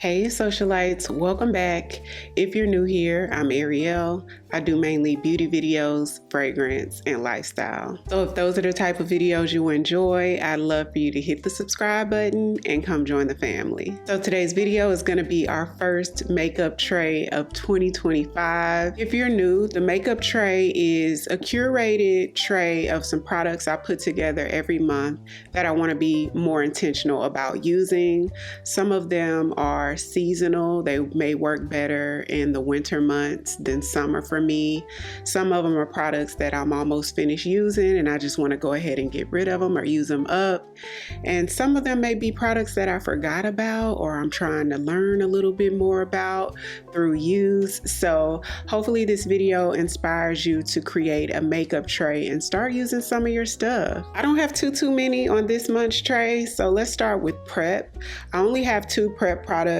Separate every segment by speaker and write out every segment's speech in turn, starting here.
Speaker 1: Hey socialites, welcome back. If you're new here, I'm Ariell. I do mainly beauty videos, fragrance, and lifestyle. So if those are the type of videos you enjoy, I'd love for you to hit the subscribe button and come join the family. So today's video is gonna be our first makeup tray of 2025. If you're new, the makeup tray is a curated tray of some products I put together every month that I wanna be more intentional about using. Some of them are seasonal. They may work better in the winter months than summer for me. Some of them are products that I'm almost finished using and I just want to go ahead and get rid of them or use them up. And some of them may be products that I forgot about or I'm trying to learn a little bit more about through use. So hopefully this video inspires you to create a makeup tray and start using some of your stuff. I don't have too many on this month's tray, so let's start with prep. I only have 2 prep products.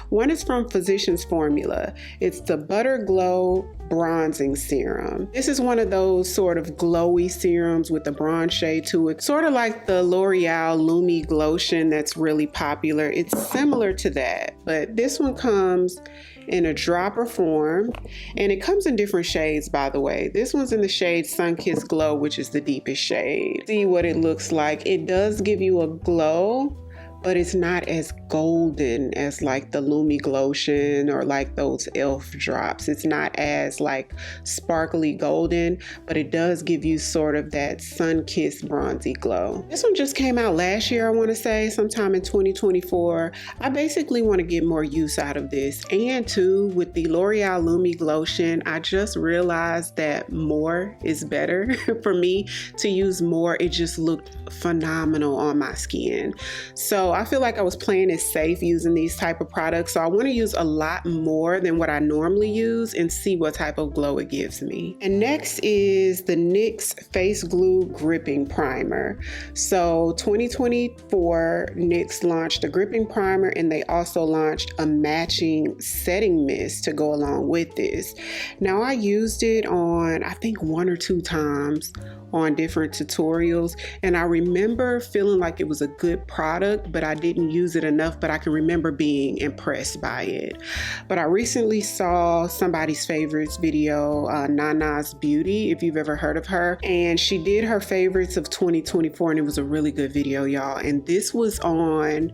Speaker 1: One is from Physicians Formula. It's the Butter Glow Bronzing Serum. This is one of those sort of glowy serums with a bronze shade to it, sort of like the L'Oreal Lumi Glotion that's really popular. It's similar to that, but this one comes in a dropper form and it comes in different shades, by the way. This one's in the shade Sun-Kissed Glow, which is the deepest shade. See what it looks like. It does give you a glow, but it's not as golden as like the Lumi Glotion or like those e.l.f. drops. It's not as like sparkly golden, but it does give you sort of that sun-kissed bronzy glow. This one just came out last year, I want to say, sometime in 2024. I basically want to get more use out of this. And too, with the L'Oreal Lumi Glotion, I just realized that more is better. For me to use more, it just looked phenomenal on my skin. So I feel like I was playing it safe using these type of products. So I want to use a lot more than what I normally use and see what type of glow it gives me. And next is the NYX Face Glue Gripping Primer. So 2024, NYX launched a gripping primer and they also launched a matching setting mist to go along with this. Now I used it on, I think 1 or 2 times on different tutorials, and I remember feeling like it was a good product, but I didn't use it enough, but I can remember being impressed by it. But I recently saw somebody's favorites video, Nana's Beauty, if you've ever heard of her, and she did her favorites of 2024 and it was a really good video, y'all. And this was on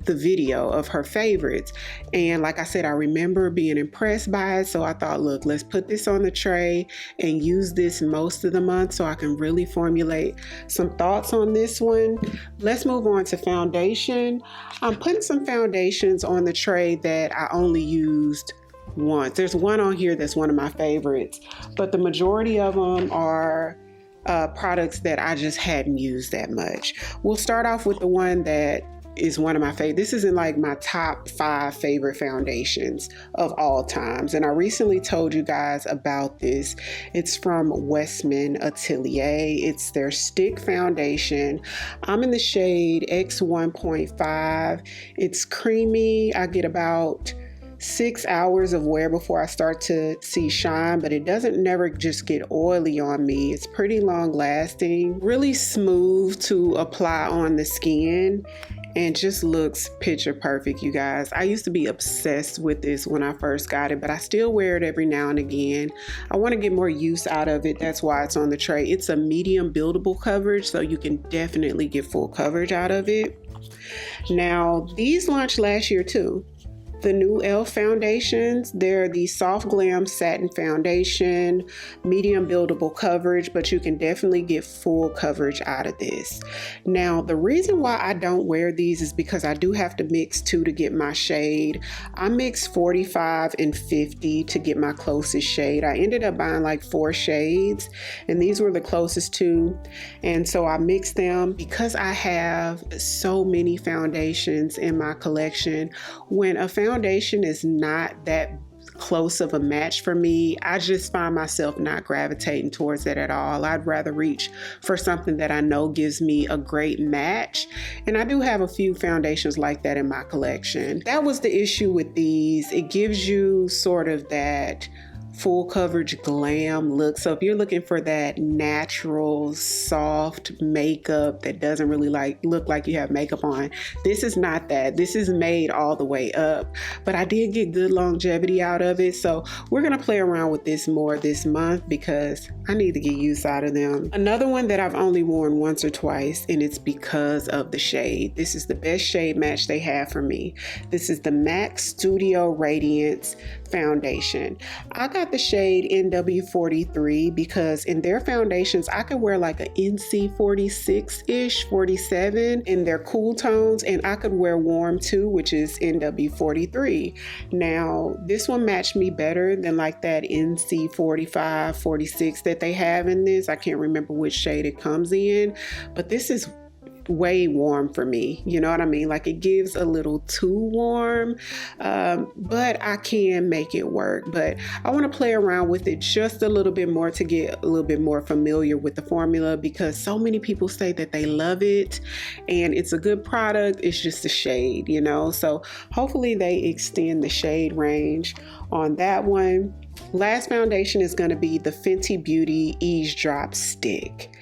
Speaker 1: the video of her favorites, and like I said, I remember being impressed by it, so I thought, look, let's put this on the tray and use this most of the month so I can really formulate some thoughts on this one. Let's move on to foundation. I'm putting some foundations on the tray that I only used once. There's one on here that's one of my favorites, but the majority of them are products that I just hadn't used that much. We'll start off with the one that is one of my favorite. This is in like my top 5 favorite foundations of all times. And I recently told you guys about this. It's from Westman Atelier. It's their stick foundation. I'm in the shade X1.5. It's creamy. I get about 6 hours of wear before I start to see shine, but it doesn't never just get oily on me. It's pretty long lasting, really smooth to apply on the skin, and just looks picture perfect, you guys. I used to be obsessed with this when I first got it, but I still wear it every now and again. I want to get more use out of it. That's why it's on the tray. It's a medium buildable coverage, so you can definitely get full coverage out of it. Now, these launched last year too. The new e.l.f. foundations, they're the Soft Glam Satin Foundation, medium buildable coverage, but you can definitely get full coverage out of this. Now, the reason why I don't wear these is because I do have to mix 2 to get my shade. I mixed 45 and 50 to get my closest shade. I ended up buying like 4 shades, and these were the closest 2. And so I mixed them because I have so many foundations in my collection. When a foundation is not that close of a match for me, I just find myself not gravitating towards it at all. I'd rather reach for something that I know gives me a great match. And I do have a few foundations like that in my collection. That was the issue with these. It gives you sort of that full coverage glam look. So if you're looking for that natural soft makeup that doesn't really look like you have makeup on, this is not that. This is made all the way up, but I did get good longevity out of it. So we're gonna play around with this more this month because I need to get use out of them. Another one that I've only worn once or twice, and it's because of the shade. This is the best shade match they have for me. This is the MAC Studio Radiance foundation. I got the shade NW43 because in their foundations I could wear like an NC 46-ish, 47 in their cool tones, and I could wear warm too, which is NW43. Now this one matched me better than like that NC 45, 46 that they have in this. I can't remember which shade it comes in, but this is way warm for me, you know what I mean? Like it gives a little too warm, but I can make it work. But I want to play around with it just a little bit more to get a little bit more familiar with the formula, because so many people say that they love it and it's a good product. It's just a shade, you know? So hopefully they extend the shade range on that one. Last foundation is going to be the Fenty Beauty Eaze Drop Stick.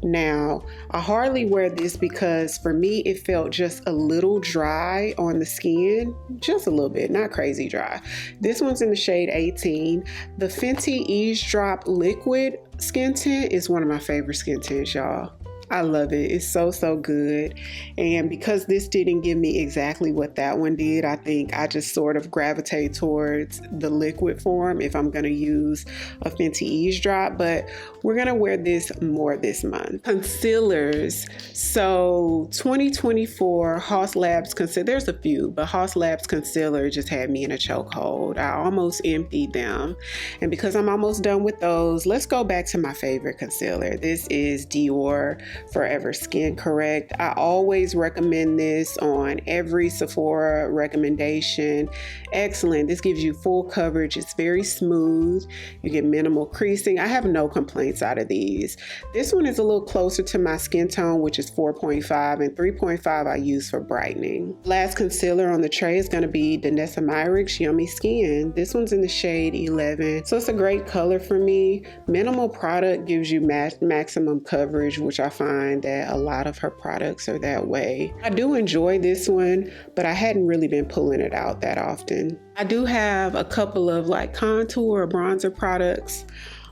Speaker 1: Now, I hardly wear this because for me, it felt just a little dry on the skin, just a little bit, not crazy dry. This one's in the shade 18. The Fenty Eaze Drop Liquid Skin Tint is one of my favorite skin tints, y'all. I love it. It's so, so good. And because this didn't give me exactly what that one did, I think I just sort of gravitate towards the liquid form if I'm going to use a Fenty Eaze Drop. But we're going to wear this more this month. Concealers. So 2024 Haus Labs concealer. There's a few, but Haus Labs concealer just had me in a chokehold. I almost emptied them. And because I'm almost done with those, let's go back to my favorite concealer. This is Dior Forever Skin Correct. I always recommend this on every Sephora recommendation. Excellent. This gives you full coverage. It's very smooth. You get minimal creasing. I have no complaints out of these. This one is a little closer to my skin tone, which is 4.5, and 3.5 I use for brightening. Last concealer on the tray is going to be Danessa Myricks Yummy Skin. This one's in the shade 11. So it's a great color for me. Minimal product gives you maximum coverage, which I find that a lot of her products are that way. I do enjoy this one, but I hadn't really been pulling it out that often. I do have a couple of like contour or bronzer products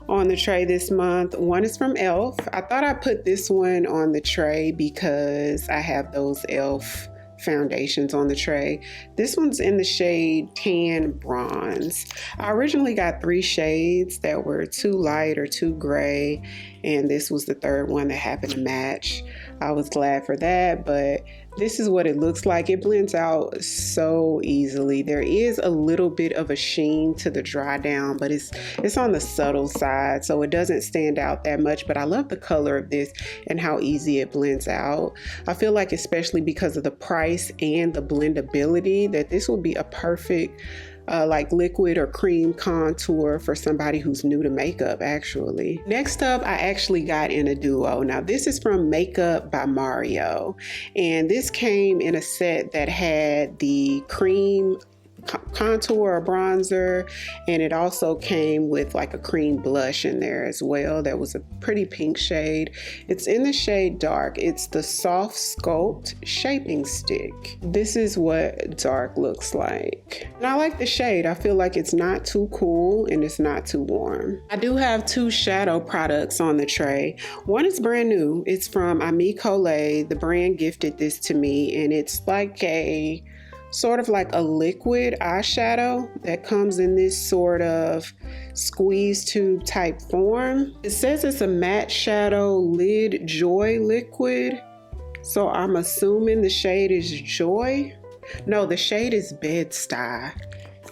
Speaker 1: on the tray this month. One is from e.l.f. I thought I put this one on the tray because I have those e.l.f. foundations on the tray. This one's in the shade Tan Bronze. I originally got 3 shades that were too light or too gray, and this was the third one that happened to match. I was glad for that, but this is what it looks like. It blends out so easily. There is a little bit of a sheen to the dry down, but it's on the subtle side, so it doesn't stand out that much. But I love the color of this and how easy it blends out. I feel like, especially because of the price and the blendability, that this will be a perfect like liquid or cream contour for somebody who's new to makeup, actually. Next up, I actually got in a duo. Now this is from Makeup by Mario, and this came in a set that had the cream contour or bronzer, and it also came with like a cream blush in there as well. That was a pretty pink shade. It's in the shade Dark. It's the Soft Sculpt Shaping Stick. This is what dark looks like, and I like the shade. I feel like it's not too cool and it's not too warm. I do have 2 shadow products on the tray. One is brand new. It's from Pkwy. The brand gifted this to me, and it's like a sort of like a liquid eyeshadow that comes in this sort of squeeze tube type form. It says it's a matte shadow lid joy liquid, so I'm assuming the shade is Joy. No, the shade is Bed-Stuy.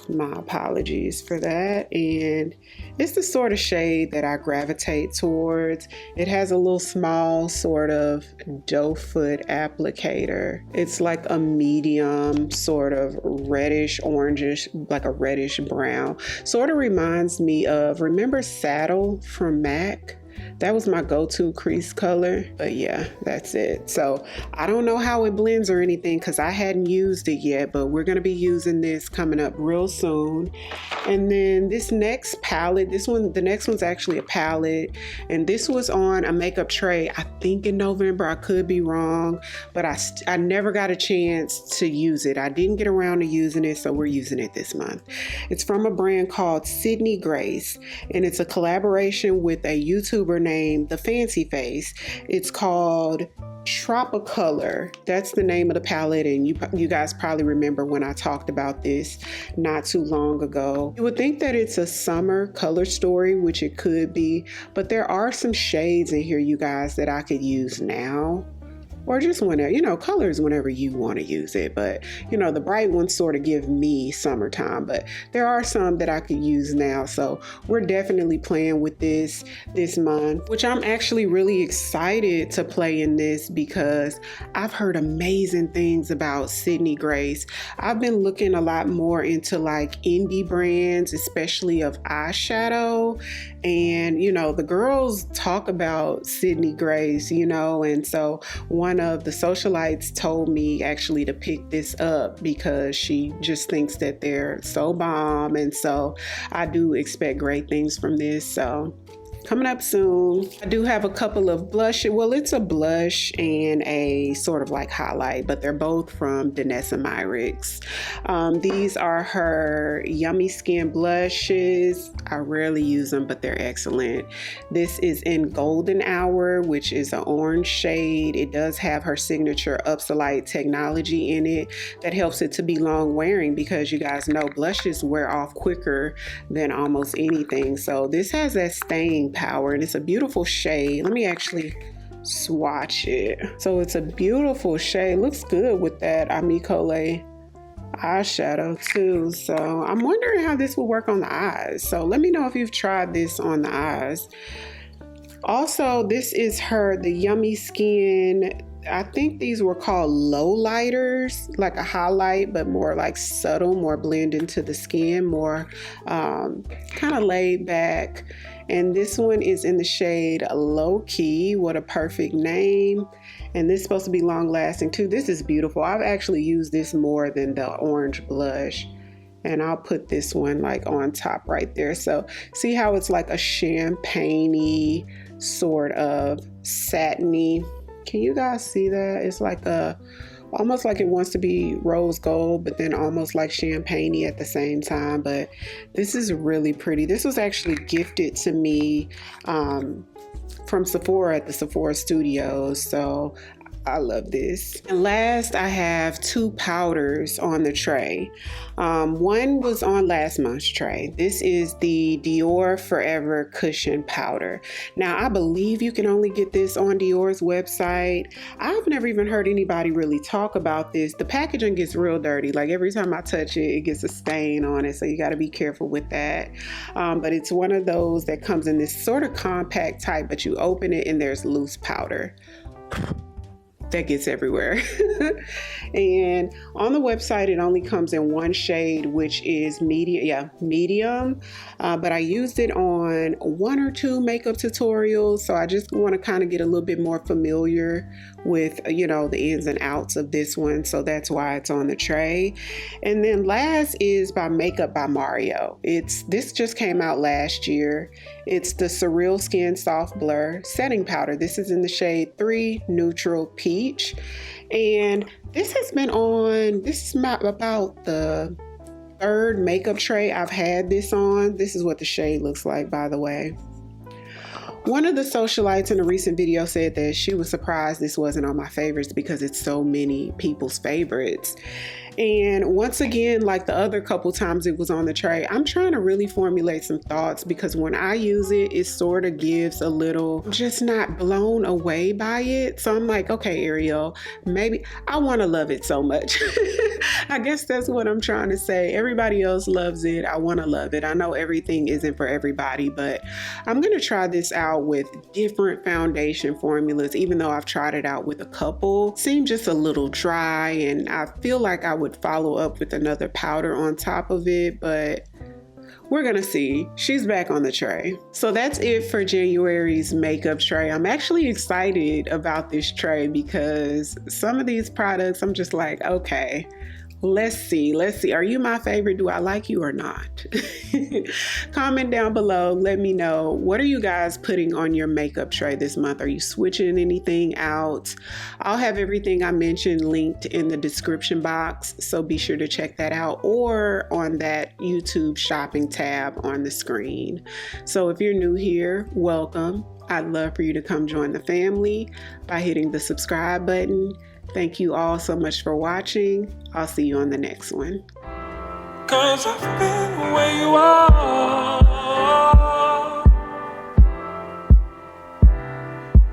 Speaker 1: My apologies for that. And it's the sort of shade that I gravitate towards. It has a little small sort of doe foot applicator. It's like a medium sort of reddish orangish, like a reddish brown. Sort of reminds me of, remember Saddle from MAC? That was my go-to crease color, but yeah, that's it. So I don't know how it blends or anything because I hadn't used it yet, but we're gonna be using this coming up real soon. And then this next palette, the next one's actually a palette, and this was on a makeup tray, I think in November. I could be wrong, but I never got a chance to use it. I didn't get around to using it, so we're using it this month. It's from a brand called Sydney Grace, and it's a collaboration with a YouTuber named The Fancy Face. It's called Tropicolor. That's the name of the palette, and you guys probably remember when I talked about this not too long ago. You would think that it's a summer color story, which it could be, but there are some shades in here, you guys, that I could use now. Or just whenever, you know, colors whenever you want to use it. But, you know, the bright ones sort of give me summertime, but there are some that I could use now. So we're definitely playing with this month, which I'm actually really excited to play in this because I've heard amazing things about Sydney Grace. I've been looking a lot more into like indie brands, especially of eyeshadow. And, you know, the girls talk about Sydney Grace, you know, and so one of the socialites told me actually to pick this up because she just thinks that they're so bomb. And so I do expect great things from this. So coming up soon. I do have a couple of blush. Well, it's a blush and a sort of like highlight, but they're both from Danessa Myricks. These are her Yummy Skin blushes. I rarely use them, but they're excellent. This is in Golden Hour, which is an orange shade. It does have her signature Upsolite technology in it that helps it to be long wearing because you guys know blushes wear off quicker than almost anything. So this has that staying power, and it's a beautiful shade. Let me actually swatch it. So it's a beautiful shade. Looks good with that Amicole eyeshadow too. So I'm wondering how this will work on the eyes. So let me know if you've tried this on the eyes. Also, this is the Yummy Skin. I think these were called lowlighters, like a highlight, but more like subtle, more blend into the skin, more kind of laid back. And this one is in the shade Low Key. What a perfect name. And this is supposed to be long lasting too. This is beautiful. I've actually used this more than the orange blush. And I'll put this one like on top right there. So see how it's like a champagne-y sort of satiny. Can you guys see that? It's like almost like it wants to be rose gold, but then almost like champagne-y at the same time. But this is really pretty. This was actually gifted to me from Sephora at the Sephora Studios. So I love this. And last, I have two powders on the tray. One was on last month's tray. This is the Dior Forever Cushion Powder. Now, I believe you can only get this on Dior's website. I've never even heard anybody really talk about this. The packaging gets real dirty. Like every time I touch it, it gets a stain on it. So you got to be careful with that. But it's one of those that comes in this sort of compact type, but you open it and there's loose powder that gets everywhere. And on the website, it only comes in one shade, which is medium. But I used it on one or two makeup tutorials. So I just want to kind of get a little bit more familiar with, you know, the ins and outs of this one. So that's why it's on the tray. And then last is by Makeup by Mario. This just came out last year. It's the Surreal Skin Soft Blur Setting Powder. This is in the shade 3 Neutral Peach. And this has been on, this is about the third makeup tray I've had this on. This is what the shade looks like, by the way. One of the socialites in a recent video said that she was surprised this wasn't on my favorites because it's so many people's favorites. And once again, like the other couple times it was on the tray, I'm trying to really formulate some thoughts because when I use it, it sort of gives a little, just not blown away by it. So I'm like, okay, Ariel, maybe I want to love it so much. I guess that's what I'm trying to say. Everybody else loves it. I want to love it. I know everything isn't for everybody, but I'm going to try this out with different foundation formulas, even though I've tried it out with a couple. Seemed just a little dry, and I feel like I would follow up with another powder on top of it, but We're gonna see. She's back on the tray. So that's it for January's makeup tray. I'm actually excited about this tray because some of these products I'm just like, okay, let's see. Are you my favorite? Do I like you or not? Comment down below. Let me know. What are you guys putting on your makeup tray this month? Are you switching anything out? I'll have everything I mentioned linked in the description box, so be sure to check that out, or on that YouTube shopping tab on the screen. So if you're new here, welcome. I'd love for you to come join the family by hitting the subscribe button. Thank you all so much for watching. I'll see you on the next one. 'Cause I've been where you are.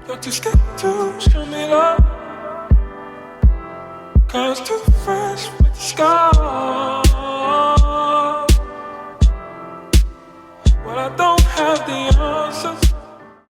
Speaker 1: You're too scared to show me love. 'Cause too fresh with the scars. Well, I don't have the answers.